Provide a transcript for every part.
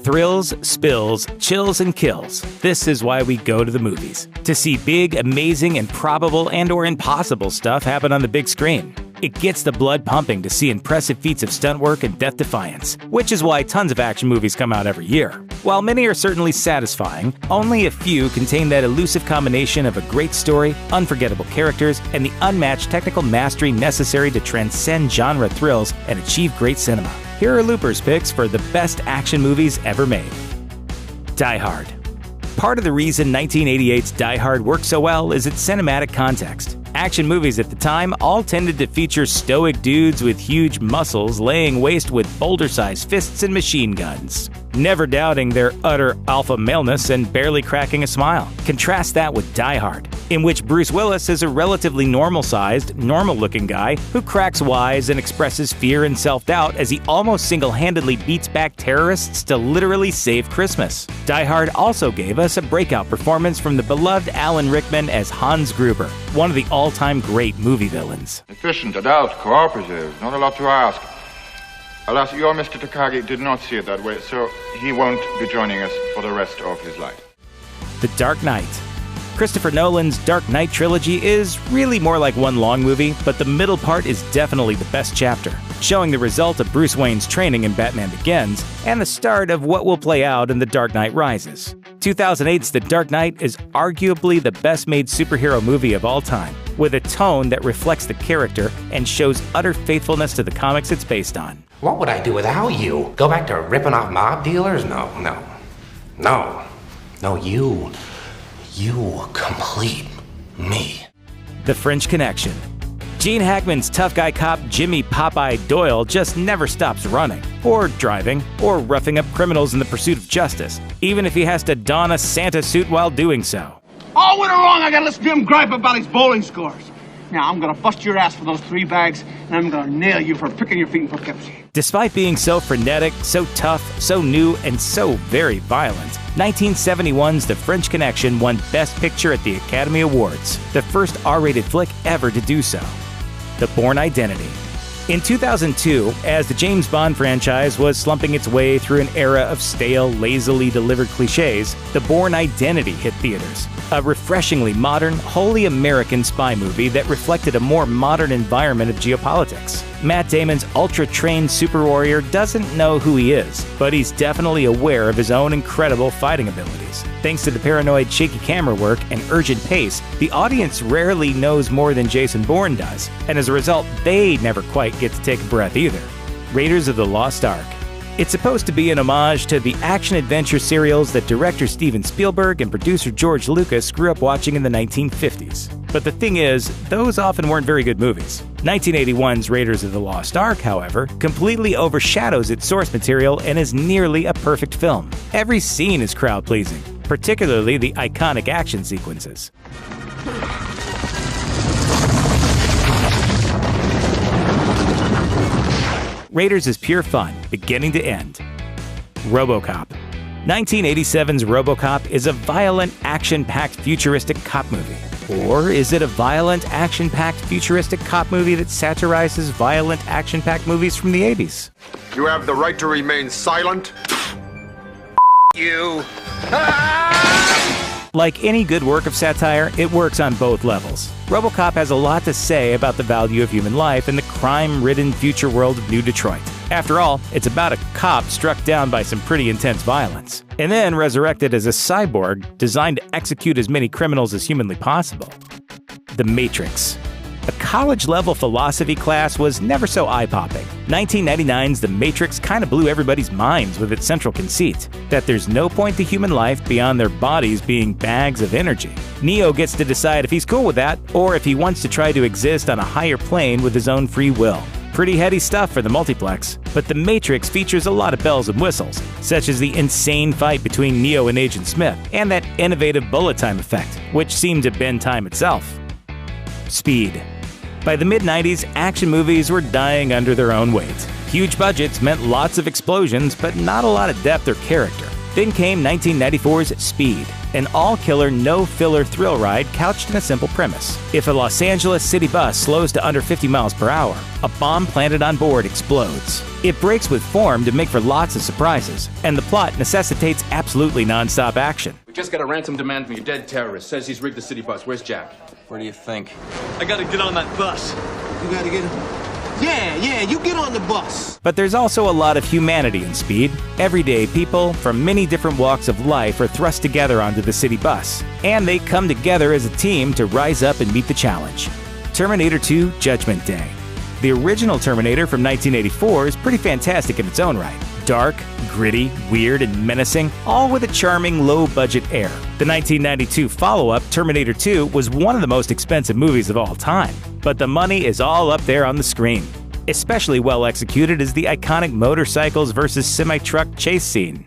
Thrills, spills, chills, and kills. This is why we go to the movies. To see big, amazing, improbable, and/or impossible stuff happen on the big screen. It gets the blood pumping to see impressive feats of stunt work and death defiance, which is why tons of action movies come out every year. While many are certainly satisfying, only a few contain that elusive combination of a great story, unforgettable characters, and the unmatched technical mastery necessary to transcend genre thrills and achieve great cinema. Here are Looper's picks for the best action movies ever made. Die Hard. Part of the reason 1988's Die Hard worked so well is its cinematic context. Action movies at the time all tended to feature stoic dudes with huge muscles laying waste with boulder-sized fists and machine guns, never doubting their utter alpha maleness and barely cracking a smile. Contrast that with Die Hard, in which Bruce Willis is a relatively normal-sized, normal-looking guy who cracks wise and expresses fear and self-doubt as he almost single-handedly beats back terrorists to literally save Christmas. Die Hard also gave us a breakout performance from the beloved Alan Rickman as Hans Gruber, one of the all-time great movie villains. Efficient, adult, cooperative, not a lot to ask. Alas, your Mr. Takagi did not see it that way, so he won't be joining us for the rest of his life. The Dark Knight. Christopher Nolan's Dark Knight trilogy is really more like one long movie, but the middle part is definitely the best chapter, showing the result of Bruce Wayne's training in Batman Begins and the start of what will play out in The Dark Knight Rises. 2008's The Dark Knight is arguably the best-made superhero movie of all time, with a tone that reflects the character and shows utter faithfulness to the comics it's based on. What would I do without you? Go back to ripping off mob dealers? No. You complete me. The French Connection. Gene Hackman's tough guy cop Jimmy Popeye Doyle just never stops running, or driving, or roughing up criminals in the pursuit of justice, even if he has to don a Santa suit while doing so. All winter long, I gotta listen to him gripe about his bowling scores. Now, I'm gonna bust your ass for those 3 bags, and I'm gonna nail you for picking your feet in Poughkeepsie. Despite being so frenetic, so tough, so new, and so very violent, 1971's The French Connection won Best Picture at the Academy Awards, the first R-rated flick ever to do so. The Bourne Identity. In 2002, as the James Bond franchise was slumping its way through an era of stale, lazily delivered cliches, The Bourne Identity hit theaters. A refreshingly modern, wholly American spy movie that reflected a more modern environment of geopolitics. Matt Damon's ultra-trained super warrior doesn't know who he is, but he's definitely aware of his own incredible fighting abilities. Thanks to the paranoid, shaky camera work and urgent pace, the audience rarely knows more than Jason Bourne does, and as a result, they never quite get to take a breath either. Raiders of the Lost Ark. It's supposed to be an homage to the action-adventure serials that director Steven Spielberg and producer George Lucas grew up watching in the 1950s. But the thing is, those often weren't very good movies. 1981's Raiders of the Lost Ark, however, completely overshadows its source material and is nearly a perfect film. Every scene is crowd-pleasing, particularly the iconic action sequences. Raiders is pure fun, beginning to end. RoboCop. 1987's RoboCop is a violent, action-packed futuristic cop movie. Or is it a violent, action-packed futuristic cop movie that satirizes violent, action-packed movies from the 80s? You have the right to remain silent. You. Like any good work of satire, it works on both levels. RoboCop has a lot to say about the value of human life in the crime-ridden future world of New Detroit. After all, it's about a cop struck down by some pretty intense violence, and then resurrected as a cyborg designed to execute as many criminals as humanly possible. The Matrix. A college-level philosophy class was never so eye-popping. 1999's The Matrix kind of blew everybody's minds with its central conceit, that there's no point to human life beyond their bodies being bags of energy. Neo gets to decide if he's cool with that, or if he wants to try to exist on a higher plane with his own free will. Pretty heady stuff for the multiplex, but The Matrix features a lot of bells and whistles, such as the insane fight between Neo and Agent Smith, and that innovative bullet time effect, which seemed to bend time itself. Speed. By the mid-90s, action movies were dying under their own weight. Huge budgets meant lots of explosions, but not a lot of depth or character. Then came 1994's Speed, an all-killer, no-filler thrill ride couched in a simple premise. If a Los Angeles city bus slows to under 50 miles per hour, a bomb planted on board explodes. It breaks with form to make for lots of surprises, and the plot necessitates absolutely non-stop action. We just got a ransom demand from your dead terrorist. Says he's rigged the city bus. Where's Jack? Where do you think? I gotta get on that bus. You gotta get him. Yeah, you get on the bus. But there's also a lot of humanity in Speed. Everyday people from many different walks of life are thrust together onto the city bus, and they come together as a team to rise up and meet the challenge. Terminator 2: Judgment Day. The original Terminator from 1984 is pretty fantastic in its own right. Dark, gritty, weird, and menacing, all with a charming, low-budget air. The 1992 follow-up, Terminator 2, was one of the most expensive movies of all time, but the money is all up there on the screen. Especially well executed is the iconic motorcycles versus semi-truck chase scene.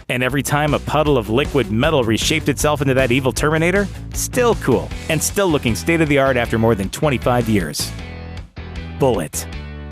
And every time a puddle of liquid metal reshaped itself into that evil Terminator, still cool, and still looking state-of-the-art after more than 25 years. Bullitt.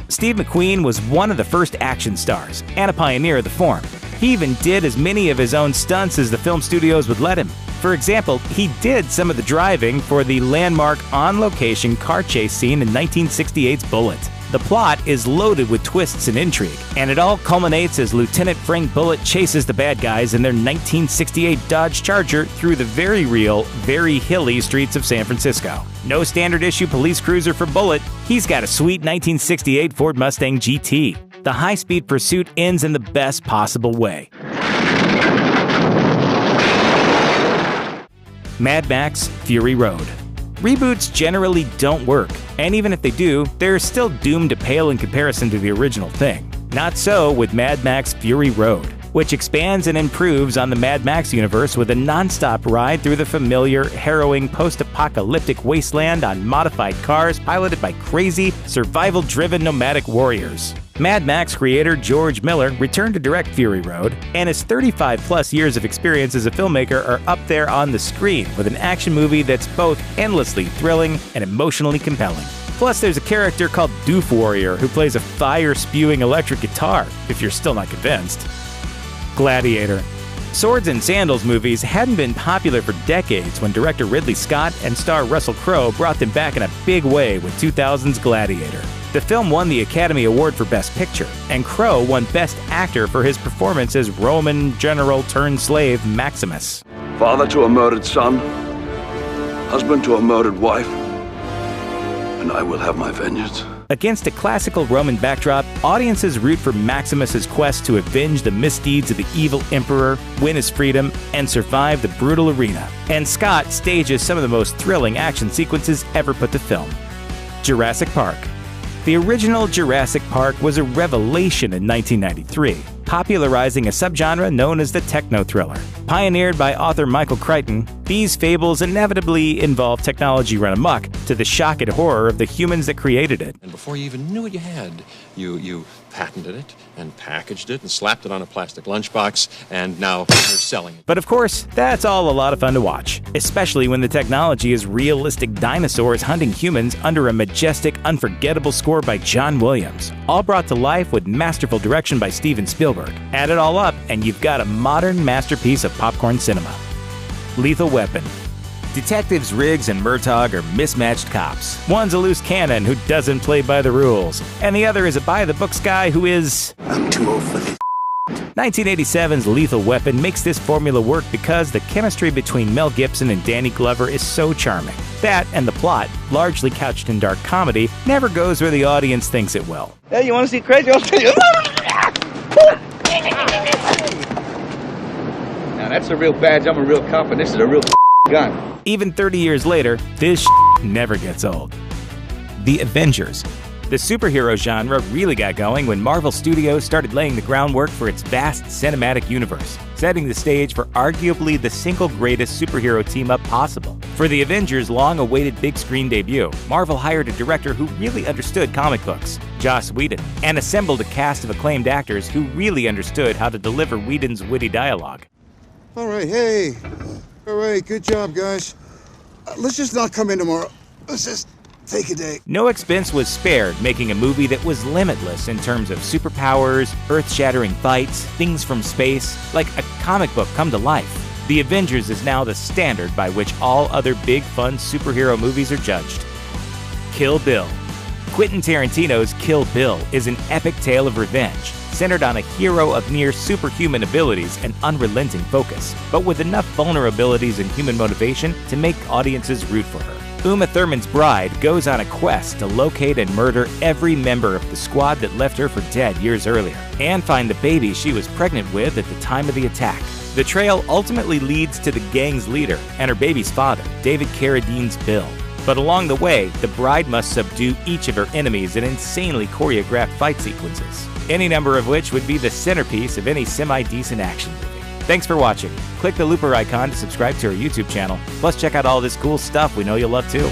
Steve McQueen was one of the first action stars, and a pioneer of the form. He even did as many of his own stunts as the film studios would let him. For example, he did some of the driving for the landmark on-location car chase scene in 1968's Bullitt. The plot is loaded with twists and intrigue, and it all culminates as Lieutenant Frank Bullitt chases the bad guys in their 1968 Dodge Charger through the very real, very hilly streets of San Francisco. No standard issue police cruiser for Bullitt, he's got a sweet 1968 Ford Mustang GT. The high-speed pursuit ends in the best possible way. Mad Max: Fury Road. Reboots generally don't work, and even if they do, they're still doomed to pale in comparison to the original thing. Not so with Mad Max: Fury Road, which expands and improves on the Mad Max universe with a non-stop ride through the familiar, harrowing, post-apocalyptic wasteland on modified cars piloted by crazy, survival-driven nomadic warriors. Mad Max creator George Miller returned to direct Fury Road, and his 35-plus years of experience as a filmmaker are up there on the screen with an action movie that's both endlessly thrilling and emotionally compelling. Plus, there's a character called Doof Warrior who plays a fire-spewing electric guitar, if you're still not convinced. Gladiator. Swords and Sandals movies hadn't been popular for decades when director Ridley Scott and star Russell Crowe brought them back in a big way with 2000's Gladiator. The film won the Academy Award for Best Picture, and Crowe won Best Actor for his performance as Roman general-turned-slave Maximus. Father to a murdered son, husband to a murdered wife, and I will have my vengeance. Against a classical Roman backdrop, audiences root for Maximus's quest to avenge the misdeeds of the evil emperor, win his freedom, and survive the brutal arena. And Scott stages some of the most thrilling action sequences ever put to film. Jurassic Park. The original Jurassic Park was a revelation in 1993, popularizing a subgenre known as the techno-thriller. Pioneered by author Michael Crichton, these fables inevitably involve technology run amok, to the shock and horror of the humans that created it. And before you even knew what you had, you patented it and packaged it and slapped it on a plastic lunchbox, and now you're selling it. But of course, that's all a lot of fun to watch, especially when the technology is realistic dinosaurs hunting humans under a majestic, unforgettable score by John Williams, all brought to life with masterful direction by Steven Spielberg. Add it all up, and you've got a modern masterpiece of popcorn cinema. Lethal Weapon. Detectives Riggs and Murtaugh are mismatched cops. One's a loose cannon who doesn't play by the rules, and the other is a by-the-books guy who is... I'm too old for this. 1987's Lethal Weapon makes this formula work because the chemistry between Mel Gibson and Danny Glover is so charming. That and the plot, largely couched in dark comedy, never goes where the audience thinks it will. Hey, you want to see crazy? I'll tell you. Now that's a real badge. I'm a real cop, and this is a real gun. Even 30 years later, this never gets old. The Avengers. The superhero genre really got going when Marvel Studios started laying the groundwork for its vast cinematic universe, setting the stage for arguably the single greatest superhero team-up possible. For the Avengers' long-awaited big-screen debut, Marvel hired a director who really understood comic books, Joss Whedon, and assembled a cast of acclaimed actors who really understood how to deliver Whedon's witty dialogue. All right, hey. All right, good job, guys. Let's just not come in tomorrow. Let's just Take a day. No expense was spared making a movie that was limitless in terms of superpowers, earth-shattering fights, things from space, like a comic book come to life. The Avengers is now the standard by which all other big, fun superhero movies are judged. Kill Bill. Quentin Tarantino's Kill Bill is an epic tale of revenge, centered on a hero of near superhuman abilities and unrelenting focus, but with enough vulnerabilities and human motivation to make audiences root for her. Uma Thurman's bride goes on a quest to locate and murder every member of the squad that left her for dead years earlier, and find the baby she was pregnant with at the time of the attack. The trail ultimately leads to the gang's leader and her baby's father, David Carradine's Bill. But along the way, the bride must subdue each of her enemies in insanely choreographed fight sequences, any number of which would be the centerpiece of any semi-decent action movie. Thanks for watching. Click the looper icon to subscribe to our YouTube channel. Plus, check out all this cool stuff we know you'll love too.